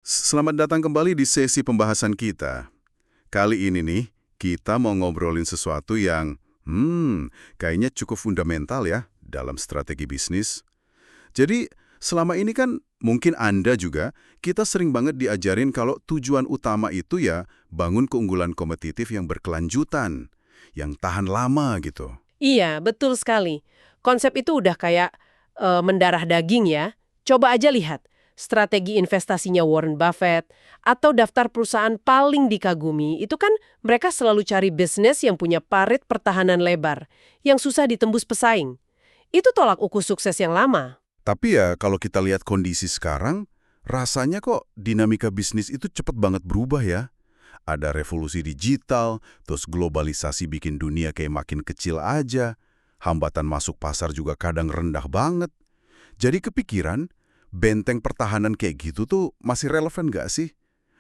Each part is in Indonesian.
Selamat datang kembali di sesi pembahasan kita. Kali ini nih, kita mau ngobrolin sesuatu yang, kayaknya cukup fundamental ya dalam strategi bisnis. Jadi, selama ini kan mungkin Anda juga, kita sering banget diajarin kalau tujuan utama itu ya bangun keunggulan kompetitif yang berkelanjutan, yang tahan lama gitu. Iya, betul sekali. Konsep itu udah kayak mendarah daging ya. Coba aja lihat strategi investasinya Warren Buffett atau daftar perusahaan paling dikagumi. Itu kan mereka selalu cari bisnis yang punya parit pertahanan lebar, yang susah ditembus pesaing. Itu tolak ukur sukses yang lama. Tapi ya kalau kita lihat kondisi sekarang, rasanya kok dinamika bisnis itu cepet banget berubah ya. Ada revolusi digital, terus globalisasi bikin dunia kayak makin kecil aja. Hambatan masuk pasar juga kadang rendah banget. Jadi kepikiran, benteng pertahanan kayak gitu tuh masih relevan nggak sih?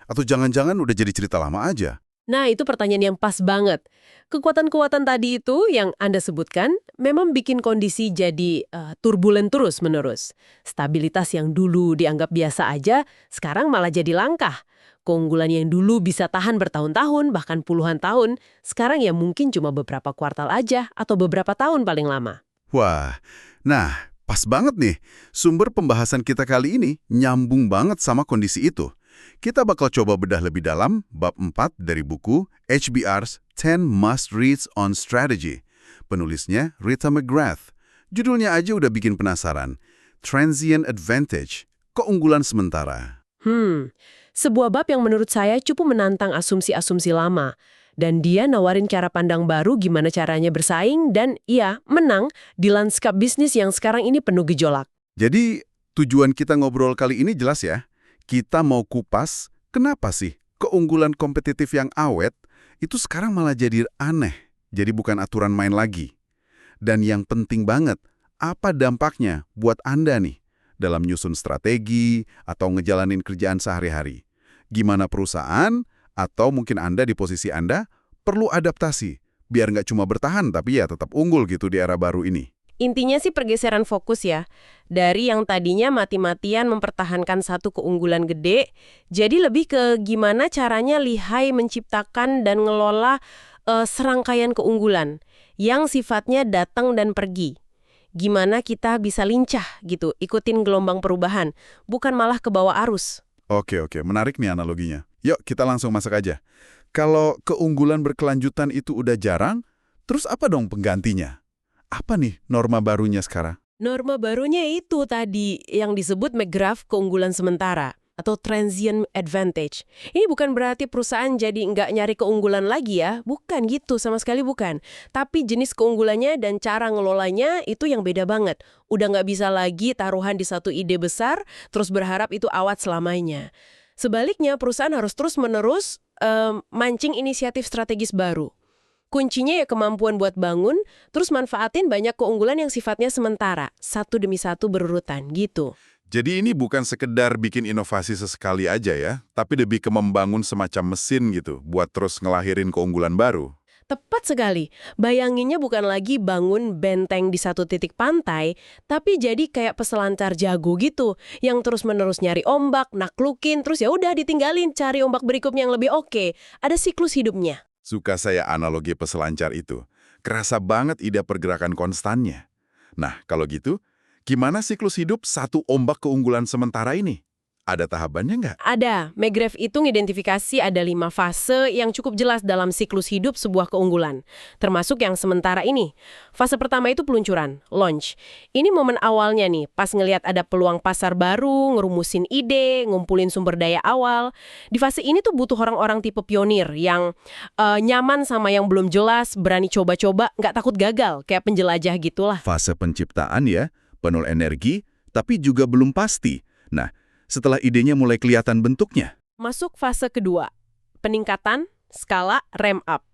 Atau jangan-jangan udah jadi cerita lama aja? Nah, itu pertanyaan yang pas banget. Kekuatan-kekuatan tadi itu yang Anda sebutkan memang bikin kondisi jadi turbulen terus-menerus. Stabilitas yang dulu dianggap biasa aja, sekarang malah jadi langkah. Keunggulan yang dulu bisa tahan bertahun-tahun, bahkan puluhan tahun, sekarang ya mungkin cuma beberapa kuartal aja atau beberapa tahun paling lama. Wah, nah pas banget nih. Sumber pembahasan kita kali ini nyambung banget sama kondisi itu. Kita bakal coba bedah lebih dalam bab 4 dari buku HBR's 10 Must Reads on Strategy. Penulisnya Rita McGrath. Judulnya aja udah bikin penasaran. Transient Advantage, keunggulan sementara. Sebuah bab yang menurut saya cukup menantang asumsi-asumsi lama. Dan dia nawarin cara pandang baru gimana caranya bersaing dan iya, menang di lanskap bisnis yang sekarang ini penuh gejolak. Jadi, tujuan kita ngobrol kali ini jelas ya. Kita mau kupas, kenapa sih keunggulan kompetitif yang awet itu sekarang malah jadi aneh, jadi bukan aturan main lagi. Dan yang penting banget, apa dampaknya buat Anda nih dalam nyusun strategi atau ngejalanin kerjaan sehari-hari? Gimana perusahaan atau mungkin Anda di posisi Anda perlu adaptasi biar nggak cuma bertahan tapi ya tetap unggul gitu di era baru ini. Intinya sih pergeseran fokus ya. Dari yang tadinya mati-matian mempertahankan satu keunggulan gede, jadi lebih ke gimana caranya lihai menciptakan dan ngelola serangkaian keunggulan yang sifatnya datang dan pergi. Gimana kita bisa lincah gitu, ikutin gelombang perubahan, bukan malah ke bawah arus. Oke, menarik nih analoginya. Yuk kita langsung masuk aja. Kalau keunggulan berkelanjutan itu udah jarang, terus apa dong penggantinya? Apa nih norma barunya sekarang? Norma barunya itu tadi yang disebut McGrath keunggulan sementara atau transient advantage. Ini bukan berarti perusahaan jadi nggak nyari keunggulan lagi ya, bukan gitu, sama sekali bukan. Tapi jenis keunggulannya dan cara ngelolanya itu yang beda banget. Udah nggak bisa lagi taruhan di satu ide besar, terus berharap itu awet selamanya. Sebaliknya, perusahaan harus terus-menerus mancing inisiatif strategis baru. Kuncinya ya kemampuan buat bangun, terus manfaatin banyak keunggulan yang sifatnya sementara, satu demi satu berurutan, gitu. Jadi ini bukan sekedar bikin inovasi sesekali aja ya, tapi lebih ke membangun semacam mesin gitu, buat terus ngelahirin keunggulan baru. Tepat sekali. Bayanginnya bukan lagi bangun benteng di satu titik pantai, tapi jadi kayak peselancar jago gitu, yang terus-menerus nyari ombak, naklukin, terus ya udah ditinggalin cari ombak berikutnya yang lebih oke. Ada siklus hidupnya. Suka saya analogi peselancar itu. Kerasa banget ide pergerakan konstannya. Nah, kalau gitu, gimana siklus hidup satu ombak keunggulan sementara ini? Ada tahapannya nggak? Ada. McGrath itu ngidentifikasi ada 5 fase yang cukup jelas dalam siklus hidup sebuah keunggulan. Termasuk yang sementara ini. Fase pertama itu peluncuran, launch. Ini momen awalnya nih, pas ngelihat ada peluang pasar baru, ngerumusin ide, ngumpulin sumber daya awal. Di fase ini tuh butuh orang-orang tipe pionir yang nyaman sama yang belum jelas, berani coba-coba, nggak takut gagal, kayak penjelajah gitulah. Fase penciptaan ya, penuh energi, tapi juga belum pasti. Nah, setelah idenya mulai kelihatan bentuknya. Masuk fase kedua, peningkatan, skala, ramp up.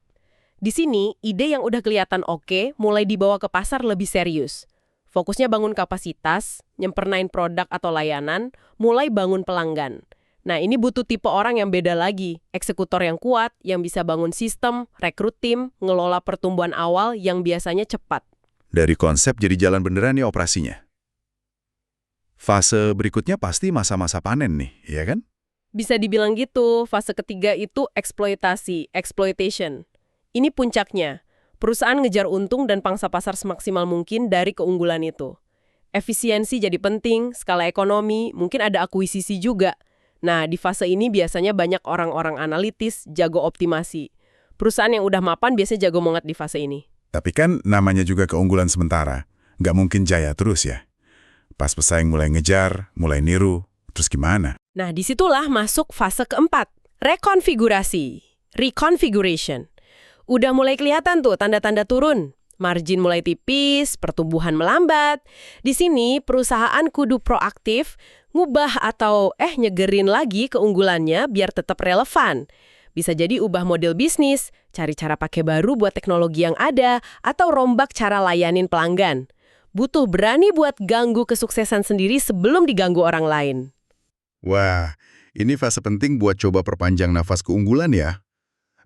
Di sini, ide yang udah kelihatan oke mulai dibawa ke pasar lebih serius. Fokusnya bangun kapasitas, nyempurnain produk atau layanan, mulai bangun pelanggan. Nah, ini butuh tipe orang yang beda lagi. Eksekutor yang kuat, yang bisa bangun sistem, rekrut tim, ngelola pertumbuhan awal yang biasanya cepat. Dari konsep jadi jalan beneran nih operasinya. Fase berikutnya pasti masa-masa panen nih, ya kan? Bisa dibilang gitu, fase ketiga itu eksploitasi, exploitation. Ini puncaknya. Perusahaan ngejar untung dan pangsa pasar semaksimal mungkin dari keunggulan itu. Efisiensi jadi penting, skala ekonomi, mungkin ada akuisisi juga. Nah, di fase ini biasanya banyak orang-orang analitis jago optimasi. Perusahaan yang udah mapan biasanya jago banget di fase ini. Tapi kan namanya juga keunggulan sementara. Nggak mungkin jaya terus ya. Pas pesaing mulai ngejar, mulai niru, terus gimana? Nah, disitulah masuk fase keempat, rekonfigurasi, reconfiguration. Udah mulai kelihatan tuh tanda-tanda turun. Margin mulai tipis, pertumbuhan melambat. Di sini perusahaan kudu proaktif, ngubah atau nyegerin lagi keunggulannya biar tetap relevan. Bisa jadi ubah model bisnis, cari cara pakai baru buat teknologi yang ada, atau rombak cara layanin pelanggan. Butuh berani buat ganggu kesuksesan sendiri sebelum diganggu orang lain. Wah, ini fase penting buat coba perpanjang nafas keunggulan ya.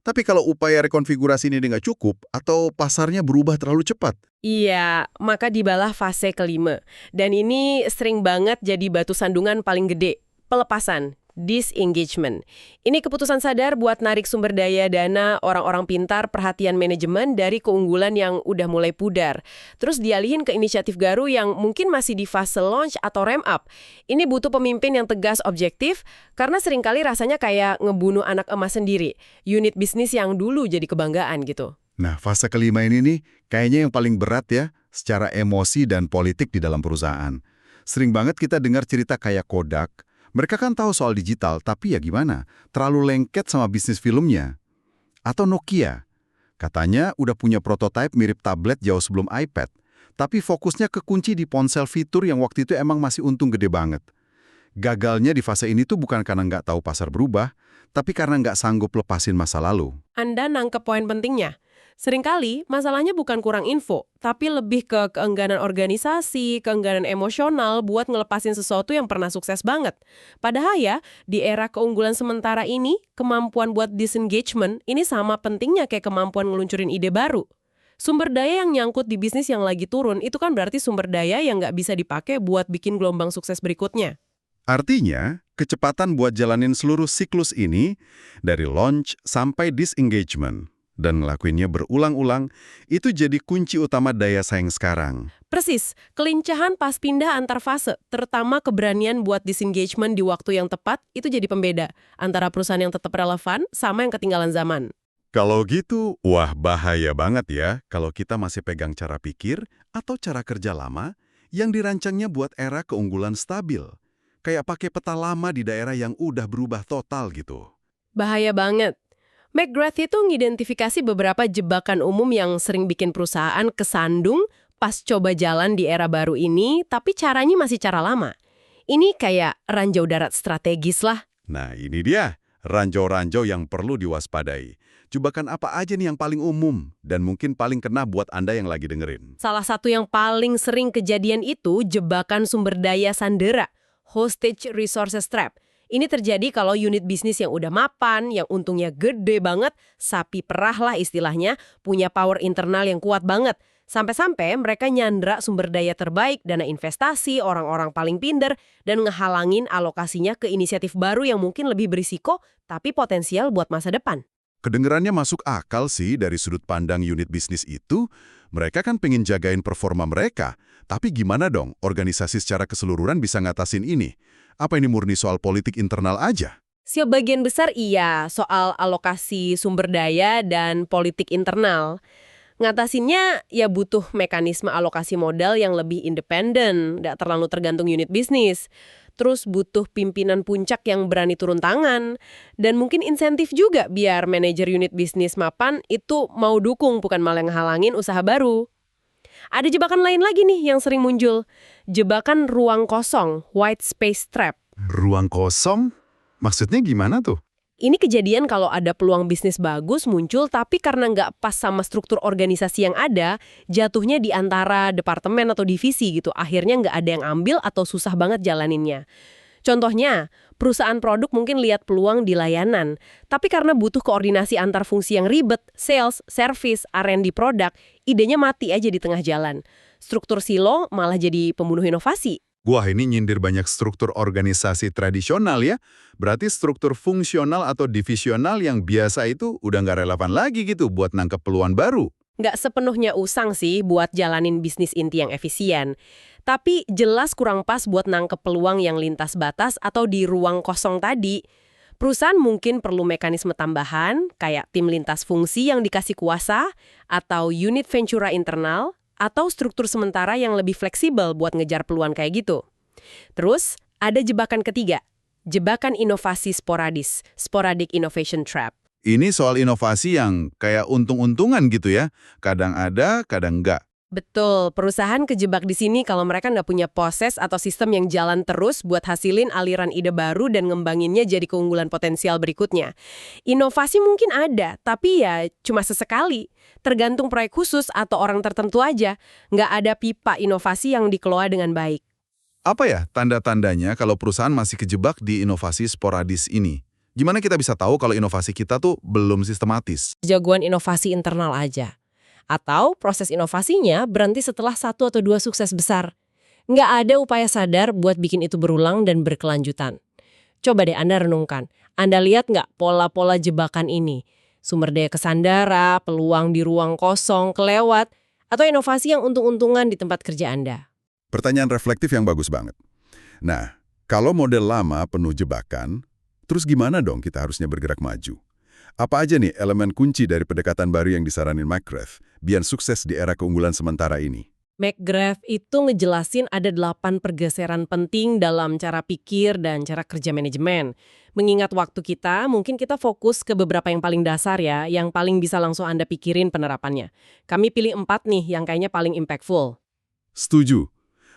Tapi kalau upaya rekonfigurasi ini nggak cukup, atau pasarnya berubah terlalu cepat? Iya, maka dibalah fase kelima. Dan ini sering banget jadi batu sandungan paling gede, pelepasan, disengagement. Ini keputusan sadar buat narik sumber daya dana orang-orang pintar perhatian manajemen dari keunggulan yang udah mulai pudar. Terus dialihin ke inisiatif baru yang mungkin masih di fase launch atau ramp up. Ini butuh pemimpin yang tegas objektif karena seringkali rasanya kayak ngebunuh anak emas sendiri. Unit bisnis yang dulu jadi kebanggaan gitu. Nah, fase kelima ini nih kayaknya yang paling berat ya, secara emosi dan politik di dalam perusahaan. Sering banget kita dengar cerita kayak Kodak. Mereka kan tahu soal digital, tapi ya gimana? Terlalu lengket sama bisnis filmnya. Atau Nokia. Katanya udah punya prototipe mirip tablet jauh sebelum iPad. Tapi fokusnya kekunci di ponsel fitur yang waktu itu emang masih untung gede banget. Gagalnya di fase ini tuh bukan karena nggak tahu pasar berubah, tapi karena nggak sanggup lepasin masa lalu. Anda nangkep poin pentingnya. Seringkali masalahnya bukan kurang info, tapi lebih ke keengganan organisasi, keengganan emosional buat ngelepasin sesuatu yang pernah sukses banget. Padahal ya, di era keunggulan sementara ini, kemampuan buat disengagement ini sama pentingnya kayak kemampuan ngeluncurin ide baru. Sumber daya yang nyangkut di bisnis yang lagi turun, itu kan berarti sumber daya yang nggak bisa dipakai buat bikin gelombang sukses berikutnya. Artinya, kecepatan buat jalanin seluruh siklus ini, dari launch sampai disengagement, dan ngelakuinnya berulang-ulang, itu jadi kunci utama daya saing sekarang. Persis, kelincahan pas pindah antar fase, terutama keberanian buat disengagement di waktu yang tepat, itu jadi pembeda antara perusahaan yang tetap relevan sama yang ketinggalan zaman. Kalau gitu, wah bahaya banget ya kalau kita masih pegang cara pikir atau cara kerja lama yang dirancangnya buat era keunggulan stabil. Kayak pakai peta lama di daerah yang udah berubah total gitu. Bahaya banget. McGrath itu ngidentifikasi beberapa jebakan umum yang sering bikin perusahaan kesandung pas coba jalan di era baru ini, tapi caranya masih cara lama. Ini kayak ranjau darat strategis lah. Nah ini dia, ranjau-ranjau yang perlu diwaspadai. Jebakan apa aja nih yang paling umum dan mungkin paling kena buat Anda yang lagi dengerin? Salah satu yang paling sering kejadian itu jebakan sumber daya sandera, hostage resources trap. Ini terjadi kalau unit bisnis yang udah mapan, yang untungnya gede banget, sapi perah lah istilahnya, punya power internal yang kuat banget. Sampai-sampai mereka nyandra sumber daya terbaik, dana investasi, orang-orang paling pinter, dan ngehalangin alokasinya ke inisiatif baru yang mungkin lebih berisiko, tapi potensial buat masa depan. Kedengerannya masuk akal sih dari sudut pandang unit bisnis itu. Mereka kan pengen jagain performa mereka. Tapi gimana dong organisasi secara keseluruhan bisa ngatasin ini? Apa ini murni soal politik internal aja? Sebagian besar iya, soal alokasi sumber daya dan politik internal. Ngatasinnya ya butuh mekanisme alokasi modal yang lebih independen, nggak terlalu tergantung unit bisnis. Terus butuh pimpinan puncak yang berani turun tangan. Dan mungkin insentif juga biar manajer unit bisnis mapan itu mau dukung bukan malah ngehalangin usaha baru. Ada jebakan lain lagi nih yang sering muncul. Jebakan ruang kosong, white space trap. Ruang kosong? Maksudnya gimana tuh? Ini kejadian kalau ada peluang bisnis bagus muncul, tapi karena nggak pas sama struktur organisasi yang ada, jatuhnya di antara departemen atau divisi gitu. Akhirnya nggak ada yang ambil atau susah banget jalaninnya. Contohnya, perusahaan produk mungkin lihat peluang di layanan, tapi karena butuh koordinasi antar fungsi yang ribet, sales, service, R&D produk, idenya mati aja di tengah jalan. Struktur silo malah jadi pembunuh inovasi. Wah, ini nyindir banyak struktur organisasi tradisional ya. Berarti struktur fungsional atau divisional yang biasa itu udah nggak relevan lagi gitu buat nangkep peluang baru. Nggak sepenuhnya usang sih buat jalanin bisnis inti yang efisien. Tapi jelas kurang pas buat nangkep peluang yang lintas batas atau di ruang kosong tadi. Perusahaan mungkin perlu mekanisme tambahan, kayak tim lintas fungsi yang dikasih kuasa, atau unit ventura internal, atau struktur sementara yang lebih fleksibel buat ngejar peluang kayak gitu. Terus, ada jebakan ketiga, jebakan inovasi sporadis, sporadic innovation trap. Ini soal inovasi yang kayak untung-untungan gitu ya. Kadang ada, kadang enggak. Betul, perusahaan kejebak di sini kalau mereka nggak punya proses atau sistem yang jalan terus buat hasilin aliran ide baru dan ngembanginnya jadi keunggulan potensial berikutnya. Inovasi mungkin ada, tapi ya cuma sesekali. Tergantung proyek khusus atau orang tertentu aja. Nggak ada pipa inovasi yang dikelola dengan baik. Apa ya tanda-tandanya kalau perusahaan masih kejebak di inovasi sporadis ini? Gimana kita bisa tahu kalau inovasi kita tuh belum sistematis? Jagoan inovasi internal aja. Atau proses inovasinya berhenti setelah 1 atau 2 sukses besar. Nggak ada upaya sadar buat bikin itu berulang dan berkelanjutan. Coba deh Anda renungkan. Anda lihat nggak pola-pola jebakan ini? Sumber daya kesandara, peluang di ruang kosong, kelewat, atau inovasi yang untung-untungan di tempat kerja Anda. Pertanyaan reflektif yang bagus banget. Nah, kalau model lama penuh jebakan, terus gimana dong kita harusnya bergerak maju? Apa aja nih elemen kunci dari pendekatan baru yang disaranin McGrath biar sukses di era keunggulan sementara ini? McGrath itu ngejelasin ada 8 pergeseran penting dalam cara pikir dan cara kerja manajemen. Mengingat waktu kita, mungkin kita fokus ke beberapa yang paling dasar ya, yang paling bisa langsung Anda pikirin penerapannya. Kami pilih 4 nih yang kayaknya paling impactful. Setuju.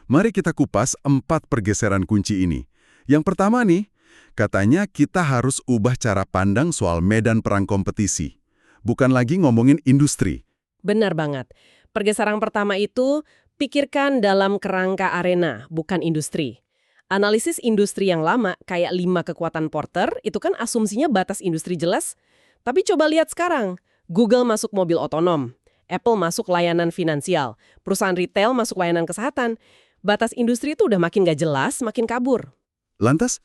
Mari kita kupas 4 pergeseran kunci ini. Yang pertama nih, katanya kita harus ubah cara pandang soal medan perang kompetisi. Bukan lagi ngomongin industri. Benar banget. Pergeseran pertama itu, pikirkan dalam kerangka arena, bukan industri. Analisis industri yang lama, kayak 5 kekuatan Porter, itu kan asumsinya batas industri jelas. Tapi coba lihat sekarang, Google masuk mobil otonom, Apple masuk layanan finansial, perusahaan retail masuk layanan kesehatan. Batas industri itu udah makin gak jelas, makin kabur. Lantas,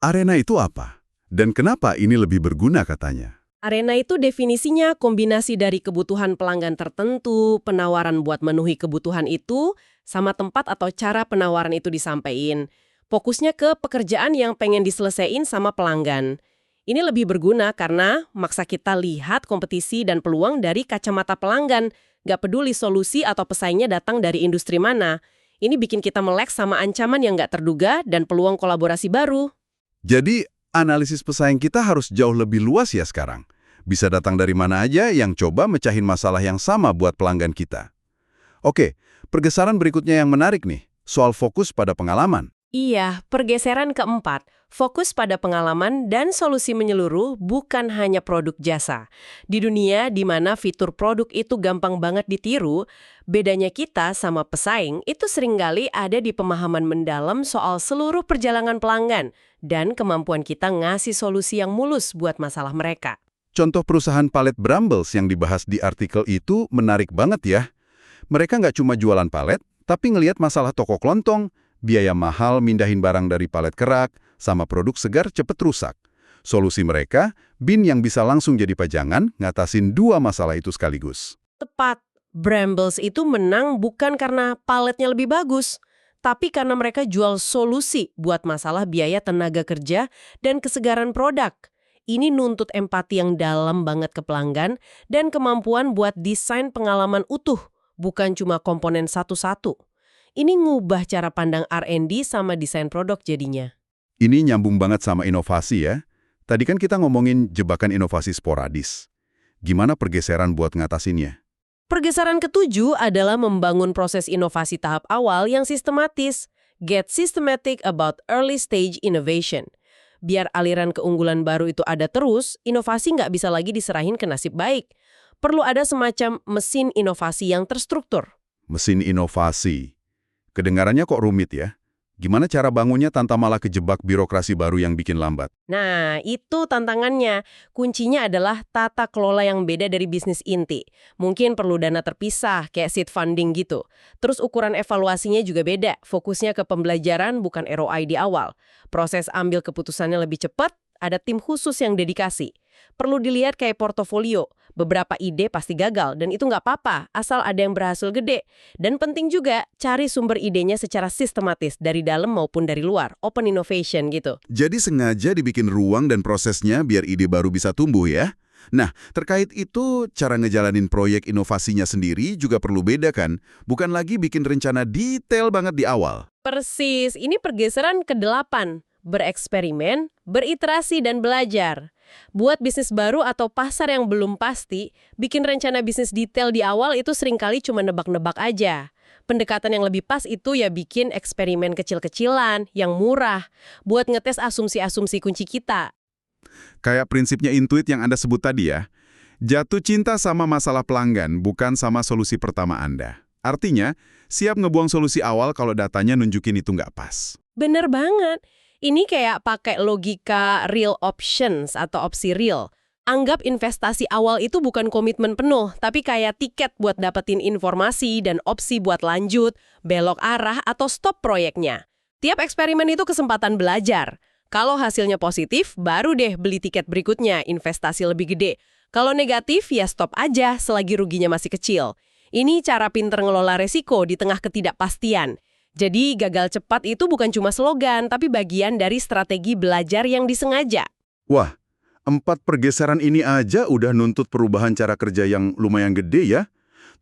arena itu apa? Dan kenapa ini lebih berguna katanya? Arena itu definisinya kombinasi dari kebutuhan pelanggan tertentu, penawaran buat memenuhi kebutuhan itu, sama tempat atau cara penawaran itu disampaikan. Fokusnya ke pekerjaan yang pengen diselesaikan sama pelanggan. Ini lebih berguna karena maksa kita lihat kompetisi dan peluang dari kacamata pelanggan, nggak peduli solusi atau pesaingnya datang dari industri mana. Ini bikin kita melek sama ancaman yang nggak terduga dan peluang kolaborasi baru. Jadi, analisis pesaing kita harus jauh lebih luas ya sekarang. Bisa datang dari mana aja yang coba mecahin masalah yang sama buat pelanggan kita. Oke, pergeseran berikutnya yang menarik nih, soal fokus pada pengalaman. Iya, pergeseran keempat, fokus pada pengalaman dan solusi menyeluruh bukan hanya produk jasa. Di dunia di mana fitur produk itu gampang banget ditiru, bedanya kita sama pesaing itu seringkali ada di pemahaman mendalam soal seluruh perjalanan pelanggan dan kemampuan kita ngasih solusi yang mulus buat masalah mereka. Contoh perusahaan palet Brambles yang dibahas di artikel itu menarik banget ya. Mereka nggak cuma jualan palet, tapi ngelihat masalah toko kelontong, biaya mahal mindahin barang dari palet kerak, sama produk segar cepet rusak. Solusi mereka, bin yang bisa langsung jadi pajangan, ngatasin 2 masalah itu sekaligus. Tepat, Brambles itu menang bukan karena paletnya lebih bagus, tapi karena mereka jual solusi buat masalah biaya tenaga kerja dan kesegaran produk. Ini nuntut empati yang dalam banget ke pelanggan dan kemampuan buat desain pengalaman utuh, bukan cuma komponen satu-satu. Ini ngubah cara pandang R&D sama desain produk jadinya. Ini nyambung banget sama inovasi ya. Tadi kan kita ngomongin jebakan inovasi sporadis. Gimana pergeseran buat ngatasinnya? Pergeseran ketujuh adalah membangun proses inovasi tahap awal yang sistematis. Get systematic about early stage innovation. Biar aliran keunggulan baru itu ada terus, inovasi nggak bisa lagi diserahin ke nasib baik. Perlu ada semacam mesin inovasi yang terstruktur. Mesin inovasi. Kedengarannya kok rumit ya? Gimana cara bangunnya tanpa malah kejebak birokrasi baru yang bikin lambat? Nah, itu tantangannya. Kuncinya adalah tata kelola yang beda dari bisnis inti. Mungkin perlu dana terpisah, kayak seed funding gitu. Terus ukuran evaluasinya juga beda. Fokusnya ke pembelajaran, bukan ROI di awal. Proses ambil keputusannya lebih cepat, ada tim khusus yang dedikasi. Perlu dilihat kayak portofolio. Beberapa ide pasti gagal, dan itu nggak apa-apa, asal ada yang berhasil gede. Dan penting juga, cari sumber idenya secara sistematis, dari dalam maupun dari luar. Open innovation gitu. Jadi sengaja dibikin ruang dan prosesnya biar ide baru bisa tumbuh ya? Nah, terkait itu, cara ngejalanin proyek inovasinya sendiri juga perlu beda kan? Bukan lagi bikin rencana detail banget di awal. Persis, ini pergeseran ke-8. Bereksperimen, beriterasi, dan belajar. Buat bisnis baru atau pasar yang belum pasti, bikin rencana bisnis detail di awal itu seringkali cuma nebak-nebak aja. Pendekatan yang lebih pas itu ya bikin eksperimen kecil-kecilan, yang murah, buat ngetes asumsi-asumsi kunci kita. Kayak prinsipnya Intuit yang Anda sebut tadi ya, jatuh cinta sama masalah pelanggan, bukan sama solusi pertama Anda. Artinya, siap ngebuang solusi awal kalau datanya nunjukin itu nggak pas. Bener banget. Ini kayak pakai logika real options atau opsi real. Anggap investasi awal itu bukan komitmen penuh, tapi kayak tiket buat dapetin informasi dan opsi buat lanjut, belok arah, atau stop proyeknya. Tiap eksperimen itu kesempatan belajar. Kalau hasilnya positif, baru deh beli tiket berikutnya, investasi lebih gede. Kalau negatif, ya stop aja selagi ruginya masih kecil. Ini cara pinter ngelola resiko di tengah ketidakpastian. Jadi gagal cepat itu bukan cuma slogan, tapi bagian dari strategi belajar yang disengaja. Wah, 4 pergeseran ini aja udah nuntut perubahan cara kerja yang lumayan gede ya.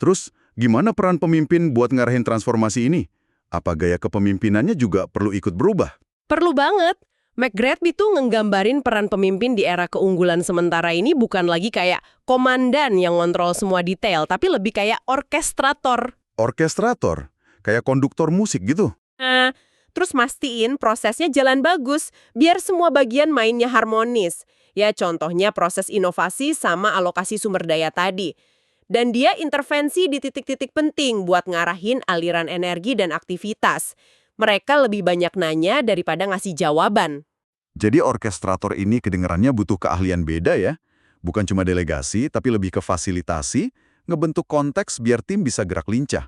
Terus, gimana peran pemimpin buat ngarahin transformasi ini? Apa gaya kepemimpinannya juga perlu ikut berubah? Perlu banget. McGrath itu nggambarin peran pemimpin di era keunggulan sementara ini bukan lagi kayak komandan yang ngontrol semua detail, tapi lebih kayak orkestrator. Orkestrator? Kayak konduktor musik gitu? Nah, terus mastiin prosesnya jalan bagus, biar semua bagian mainnya harmonis. Ya, contohnya proses inovasi sama alokasi sumber daya tadi. Dan dia intervensi di titik-titik penting buat ngarahin aliran energi dan aktivitas. Mereka lebih banyak nanya daripada ngasih jawaban. Jadi orkestrator ini kedengarannya butuh keahlian beda ya? Bukan cuma delegasi, tapi lebih ke fasilitasi, ngebentuk konteks biar tim bisa gerak lincah.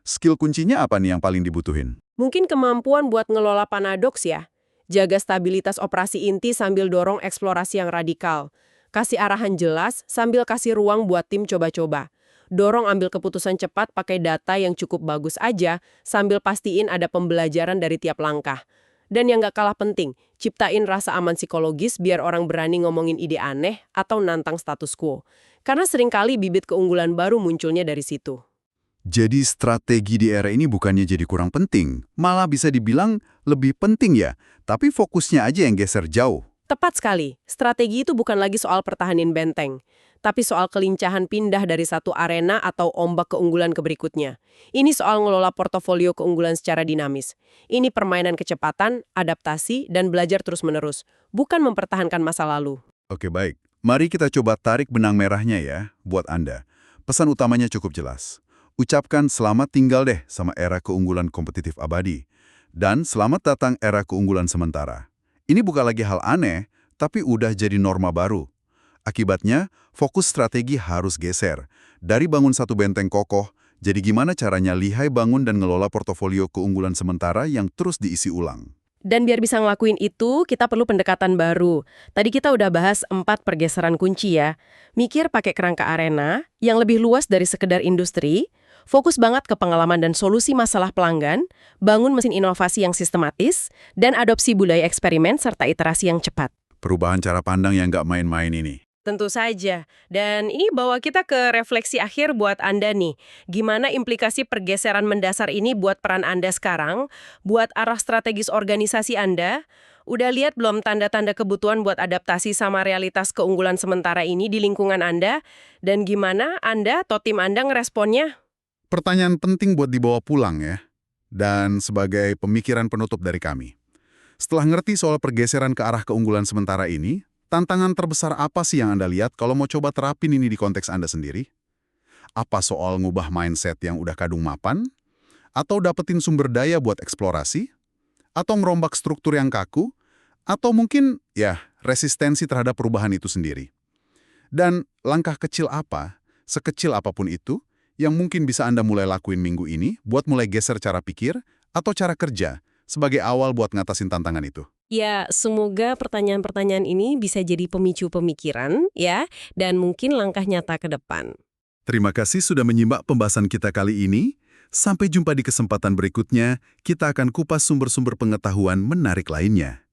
Skill kuncinya apa nih yang paling dibutuhin? Mungkin kemampuan buat ngelola paradoks ya. Jaga stabilitas operasi inti sambil dorong eksplorasi yang radikal. Kasih arahan jelas sambil kasih ruang buat tim coba-coba. Dorong ambil keputusan cepat pakai data yang cukup bagus aja sambil pastiin ada pembelajaran dari tiap langkah. Dan yang gak kalah penting, ciptain rasa aman psikologis biar orang berani ngomongin ide aneh atau nantang status quo. Karena seringkali bibit keunggulan baru munculnya dari situ. Jadi strategi di era ini bukannya jadi kurang penting, malah bisa dibilang lebih penting ya, tapi fokusnya aja yang geser jauh. Tepat sekali, strategi itu bukan lagi soal pertahanin benteng, tapi soal kelincahan pindah dari satu arena atau ombak keunggulan ke berikutnya. Ini soal ngelola portofolio keunggulan secara dinamis. Ini permainan kecepatan, adaptasi, dan belajar terus-menerus, bukan mempertahankan masa lalu. Oke baik, mari kita coba tarik benang merahnya ya, buat Anda. Pesan utamanya cukup jelas. Ucapkan selamat tinggal deh sama era keunggulan kompetitif abadi. Dan selamat datang era keunggulan sementara. Ini bukan lagi hal aneh, tapi udah jadi norma baru. Akibatnya, fokus strategi harus geser. Dari bangun satu benteng kokoh, jadi gimana caranya lihai bangun dan ngelola portofolio keunggulan sementara yang terus diisi ulang. Dan biar bisa ngelakuin itu, kita perlu pendekatan baru. Tadi kita udah bahas 4 pergeseran kunci ya. Mikir pakai kerangka arena, yang lebih luas dari sekedar industri, fokus banget ke pengalaman dan solusi masalah pelanggan, bangun mesin inovasi yang sistematis, dan adopsi budaya eksperimen serta iterasi yang cepat. Perubahan cara pandang yang nggak main-main ini. Tentu saja. Dan ini bawa kita ke refleksi akhir buat Anda nih. Gimana implikasi pergeseran mendasar ini buat peran Anda sekarang, buat arah strategis organisasi Anda? Udah lihat belum tanda-tanda kebutuhan buat adaptasi sama realitas keunggulan sementara ini di lingkungan Anda? Dan gimana Anda atau tim Anda ngeresponnya? Pertanyaan penting buat dibawa pulang ya. Dan sebagai pemikiran penutup dari kami. Setelah ngerti soal pergeseran ke arah keunggulan sementara ini, tantangan terbesar apa sih yang Anda lihat kalau mau coba terapin ini di konteks Anda sendiri? Apa soal ngubah mindset yang udah kadung mapan? Atau dapetin sumber daya buat eksplorasi? atau merombak struktur yang kaku, atau mungkin, ya, resistensi terhadap perubahan itu sendiri. Dan langkah kecil apa, sekecil apapun itu, yang mungkin bisa Anda mulai lakuin minggu ini buat mulai geser cara pikir atau cara kerja sebagai awal buat ngatasin tantangan itu. Ya, semoga pertanyaan-pertanyaan ini bisa jadi pemicu pemikiran, ya, dan mungkin langkah nyata ke depan. Terima kasih sudah menyimak pembahasan kita kali ini. Sampai jumpa di kesempatan berikutnya, kita akan kupas sumber-sumber pengetahuan menarik lainnya.